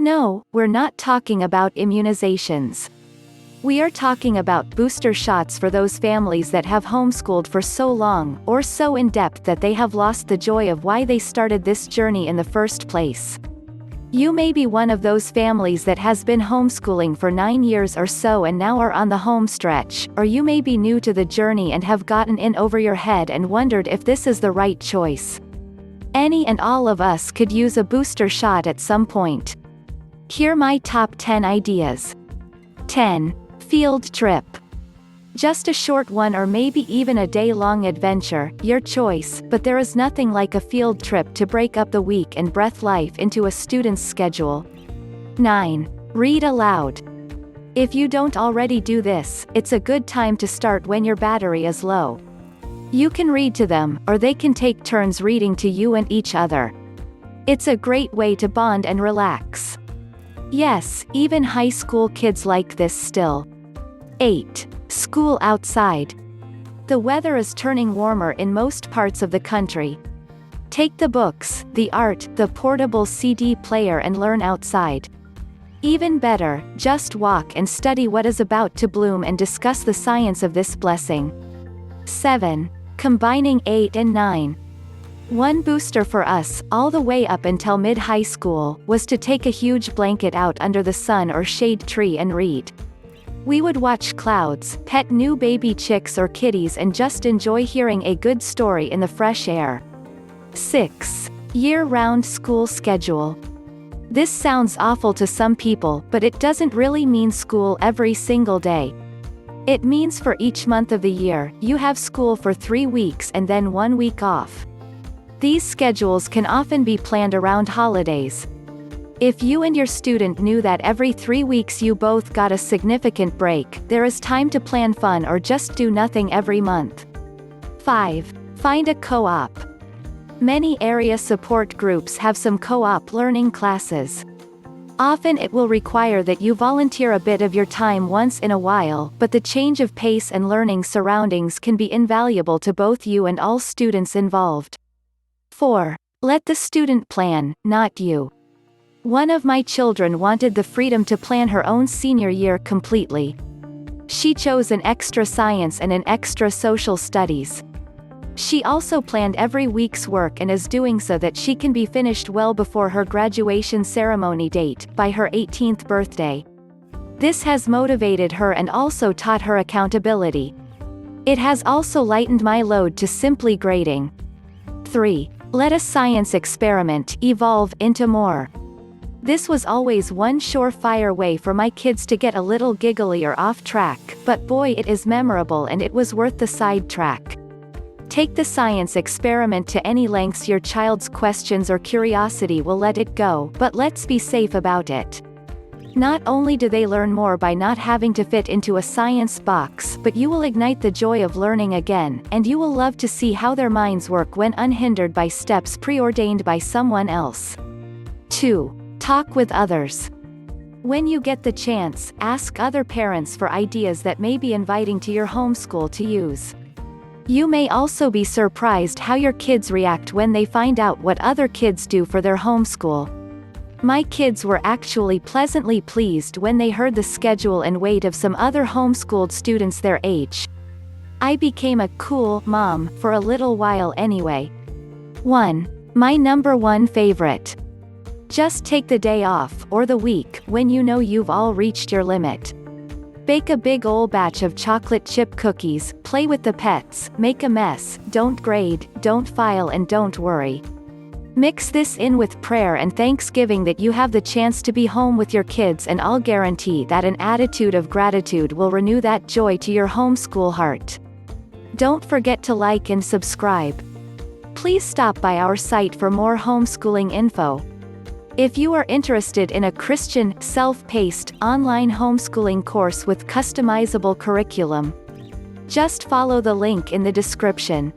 No, we're not talking about immunizations. We are talking about booster shots for those families that have homeschooled for so long, or so in depth that they have lost the joy of why they started this journey in the first place. You may be one of those families that has been homeschooling for 9 years or so and now are on the home stretch, or you may be new to the journey and have gotten in over your head and wondered if this is the right choice. Any and all of us could use a booster shot at some point. Here my top 10 ideas. 10. Field trip. Just a short one or maybe even a day-long adventure, your choice, but there is nothing like a field trip to break up the week and breathe life into a student's schedule. 9. Read aloud. If you don't already do this, it's a good time to start when your battery is low. You can read to them, or they can take turns reading to you and each other. It's a great way to bond and relax. Yes, even high school kids like this still. 8. School outside. The weather is turning warmer in most parts of the country. Take the books, the art, the portable CD player and learn outside. Even better, just walk and study what is about to bloom and discuss the science of this blessing. 7. Combining 8 and 9. One booster for us, all the way up until mid-high school, was to take a huge blanket out under the sun or shade tree and read. We would watch clouds, pet new baby chicks or kitties and just enjoy hearing a good story in the fresh air. 6. Year-round school schedule. This sounds awful to some people, but it doesn't really mean school every single day. It means for each month of the year, you have school for 3 weeks and then 1 week off. These schedules can often be planned around holidays. If you and your student knew that every 3 weeks you both got a significant break, there is time to plan fun or just do nothing every month. 5. Find a co-op. Many area support groups have some co-op learning classes. Often it will require that you volunteer a bit of your time once in a while, but the change of pace and learning surroundings can be invaluable to both you and all students involved. 4. Let the student plan, not you. One of my children wanted the freedom to plan her own senior year completely. She chose an extra science and an extra social studies. She also planned every week's work and is doing so that she can be finished well before her graduation ceremony date, by her 18th birthday. This has motivated her and also taught her accountability. It has also lightened my load to simply grading. 3. Let a science experiment evolve into more. This was always one surefire way for my kids to get a little giggly or off track, but boy it is memorable and it was worth the sidetrack. Take the science experiment to any lengths your child's questions or curiosity will let it go, but let's be safe about it. Not only do they learn more by not having to fit into a science box, but you will ignite the joy of learning again, and you will love to see how their minds work when unhindered by steps preordained by someone else. 2. Talk with others. When you get the chance, ask other parents for ideas that may be inviting to your homeschool to use. You may also be surprised how your kids react when they find out what other kids do for their homeschool. My kids were actually pleasantly pleased when they heard the schedule and weight of some other homeschooled students their age. I became a cool mom for a little while anyway. 1. My number 1 favorite. Just take the day off, or the week, when you know you've all reached your limit. Bake a big ol' batch of chocolate chip cookies, play with the pets, make a mess, don't grade, don't file and don't worry. Mix this in with prayer and thanksgiving that you have the chance to be home with your kids, and I'll guarantee that an attitude of gratitude will renew that joy to your homeschool heart. Don't forget to like and subscribe. Please stop by our site for more homeschooling info. If you are interested in a Christian, self-paced, online homeschooling course with customizable curriculum, just follow the link in the description.